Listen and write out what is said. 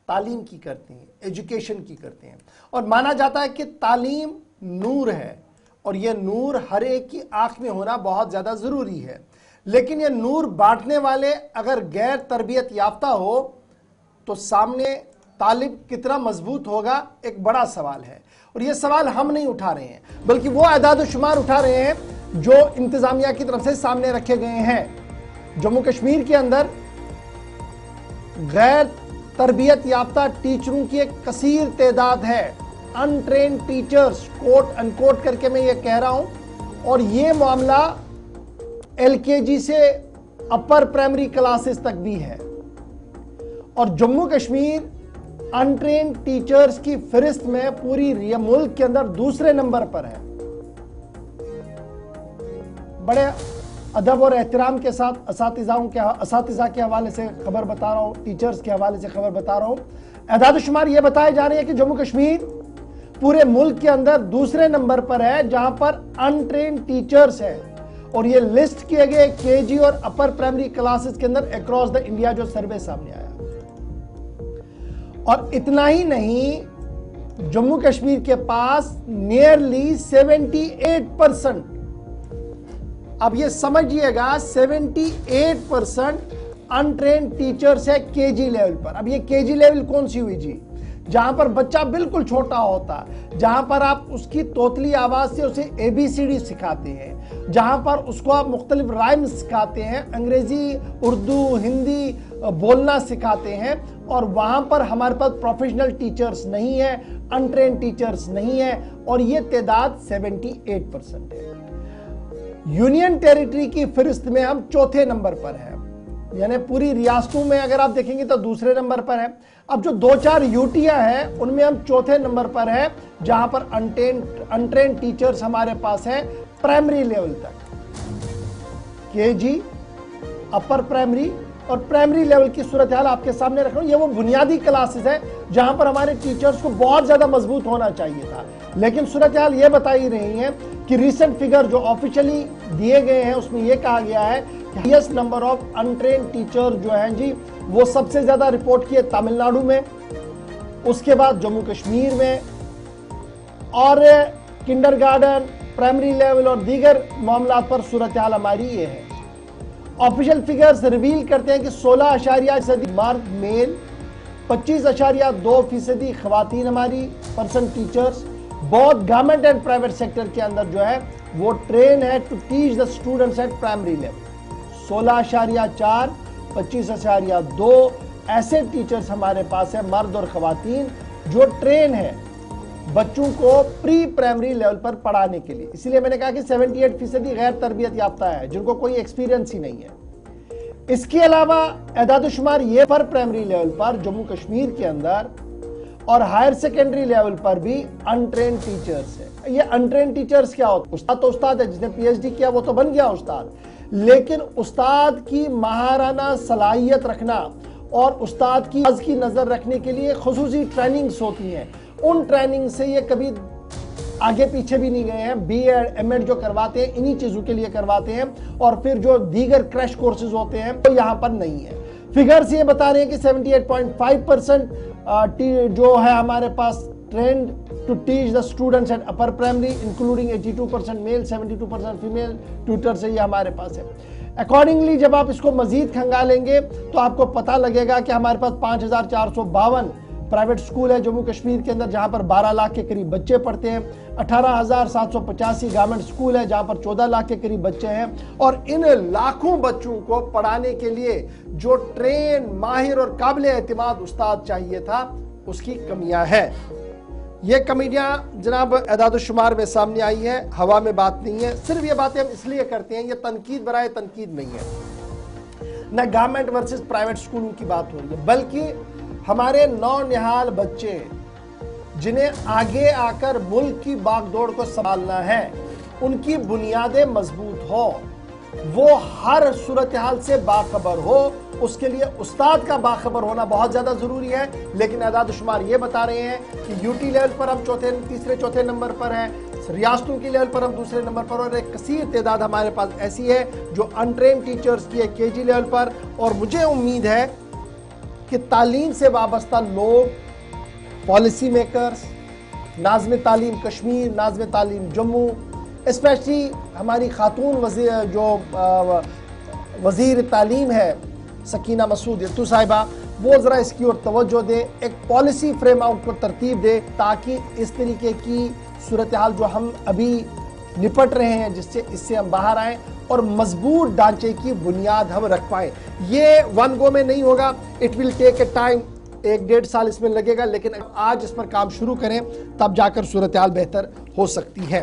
तालीम की करते हैं, एजुकेशन की करते हैं। और माना जाता है कि तालीम नूर है और यह नूर हर एक की आंख में होना बहुत ज़्यादा ज़रूरी है। लेकिन यह नूर बांटने वाले अगर गैर तरबियत याफ्ता हो तो सामने तालिब कितना मजबूत होगा, एक बड़ा सवाल है। और यह सवाल हम नहीं उठा रहे हैं, बल्कि वो अदाद शुमार उठा रहे हैं जो इंतज़ामिया की तरफ से सामने रखे गए हैं। जम्मू कश्मीर के अंदर गैर तरबियत याफ्ता टीचरों की एक कसीर तादाद है, अनट्रेन्ड टीचर्स, कोट अनकोट करके मैं ये कह रहा हूं। और ये मामला एलकेजी से अपर प्राइमरी क्लासेस तक भी है। और जम्मू कश्मीर अनट्रेन्ड टीचर्स की फहरिस्त में पूरी मुल्क के अंदर दूसरे नंबर पर है। बड़े अदब और एहतराम के साथ असातिज़ा के हवाले से खबर बता रहा हूं, टीचर्स के हवाले से खबर बता रहा हूं। एदाद शुमार ये बताए जा रहे हैं कि जम्मू कश्मीर पूरे मुल्क के अंदर दूसरे नंबर पर है जहां पर अनट्रेन्ड टीचर्स है। और ये लिस्ट किए गए केजी और अपर प्राइमरी क्लासेस के अंदर अक्रॉस द इंडिया जो सर्वे सामने आया। और इतना ही नहीं, जम्मू कश्मीर के पास नियरली 78%, अब ये समझिएगा 78% अनट्रेन्ड टीचर्स है केजी लेवल पर। अब ये केजी लेवल कौन सी हुई जी? जहां पर बच्चा बिल्कुल छोटा होता, जहां पर आप उसकी तोतली आवाज से उसे ABCD सिखाते हैं, जहां पर उसको आप मुख्तलिफ राइम्स सिखाते हैं, अंग्रेजी, उर्दू, हिंदी बोलना सिखाते हैं। और वहां पर हमारे पास प्रोफेशनल टीचर्स नहीं है, अनट्रेन्ड टीचर्स नहीं है, और ये तादाद 78% है। यूनियन टेरिटरी की फहरिस्त में हम चौथे नंबर पर हैं, यानी पूरी रियासतों में अगर आप देखेंगे तो दूसरे नंबर पर है। अब जो 2-4 यूटियां हैं उनमें हम चौथे नंबर पर है, जहां पर अनट्रेन्ड टीचर्स हमारे पास है प्राइमरी लेवल तक, केजी, अपर प्राइमरी और प्राइमरी लेवल की सूरत हाल आपके सामने रख रहा हूं। ये वो बुनियादी क्लासेस है जहां पर हमारे टीचर्स को बहुत ज्यादा मजबूत होना चाहिए था। लेकिन सूरत हाल ये बताई रही है कि रिसेंट फिगर जो ऑफिशियली दिए गए हैं उसमें यह कहा गया है कि highest number of untrained teacher जो हैं जी वो सबसे ज्यादा रिपोर्ट किए तमिलनाडु में, उसके बाद जम्मू कश्मीर में, और किंडरगार्टन, प्राइमरी लेवल और दीगर मामला पर सूरत हाल हमारी ये है। ऑफिशियल फिगर्स रिवील करते हैं कि 16% मर्द मेल, 25.2% खवातीन हमारी percent teachers. Both government and private sector के अंदर जो है वो ट्रेन है to teach the students at primary level. 16.4, 25.2 ऐसे टीचर्स हमारे पास है, मर्द और खवातीन, जो ट्रेन है बच्चों को प्री प्राइमरी लेवल पर पढ़ाने के लिए। इसलिए मैंने कहा कि 78% गैर तरबियत याफ्ता है जिनको कोई एक्सपीरियंस ही नहीं है। इसके अलावा एदाद शुमार ये पर प्राइमरी लेवल पर जम्मू कश्मीर के अंदर और हायर सेकेंडरी लेवल पर भी अनट्रेन्ड टीचर्स है। ये अनट्रेन्ड टीचर्स क्या होता है? उस्ताद तो उस्ताद है, जिसने PhD किया वो तो बन गया उस्ताद, लेकिन उस्ताद की महाराना सलाहियत रखना और उस्ताद की नजर रखने के लिए खुसूसी ट्रेनिंग्स होती हैं। उन ट्रेनिंग से ये कभी आगे पीछे भी नहीं गए हैं। B.Ed, M.Ed जो करवाते हैं इन्हीं चीजों के लिए करवाते हैं, और फिर जो दीगर क्रैश कोर्सेज होते हैं तो यहां पर नहीं है। फिगर्स ये बता रहे हैं कि 78.5% जो है हमारे पास trained to teach the students at upper primary including 82% male, 72% female tutor से ये हमारे पास है। अकॉर्डिंगली जब आप इसको मजीद खंगालेंगे तो आपको पता लगेगा कि हमारे पास 5452 प्राइवेट स्कूल है जम्मू कश्मीर के अंदर, जहां पर 12 लाख के करीब बच्चे पढ़ते हैं। 18,785 गवर्नमेंट स्कूल है जहां पर 14 लाख के करीब बच्चे हैं। और इन लाखों बच्चों को पढ़ाने के लिए जो ट्रेन, माहिर और काबिल एतमाद उस्ताद चाहिए था, उसकी कमियां हैं। ये कमियां जनाब एदाद शुमार में सामने आई है, हवा में बात नहीं है। सिर्फ ये बातें हम इसलिए करते हैं, ये तनकीद बराए तनकीद नहीं है। न गवर्नमेंट वर्सेस प्राइवेट स्कूलों की बात हो रही है, बल्कि हमारे नौनिहाल बच्चे जिन्हें आगे आकर मुल्क की बागडोर को संभालना है, उनकी बुनियादें मजबूत हो, वो हर सूरत हाल से बाखबर हो, उसके लिए उस्ताद का बाखबर होना बहुत ज्यादा जरूरी है। लेकिन आदाद शुमार ये बता रहे हैं कि यूटी लेवल पर हम तीसरे चौथे नंबर पर हैं, रियासतों की लेवल पर हम दूसरे नंबर पर, और एक कसीर तादाद हमारे पास ऐसी है जो अनट्रेन टीचर्स की है केजी लेवल पर। और मुझे उम्मीद है कि तालीम से वाबस्ता लोग, पॉलिसी मेकर्स, नाज़िम तालीम कश्मीर, नाज़िम तालीम जम्मू, स्पेशली हमारी खातून वज़ीर तालीम है सकीना मसूद यत्तू साहिबा, वो ज़रा इसकी ओर तवज्जो दे, एक पॉलिसी फ्रेम आउट को तरतीब दे, ताकि इस तरीके की सूरत हाल जो हम अभी निपट रहे हैं इससे हम बाहर आएँ और मजबूत ढांचे की बुनियाद हम रख पाएँ। ये वन गो में नहीं होगा, it will take a time, 1-1.5 साल इसमें लगेगा, लेकिन आज इस पर काम शुरू करें तब जाकर सूरत हाल बेहतर हो सकती है।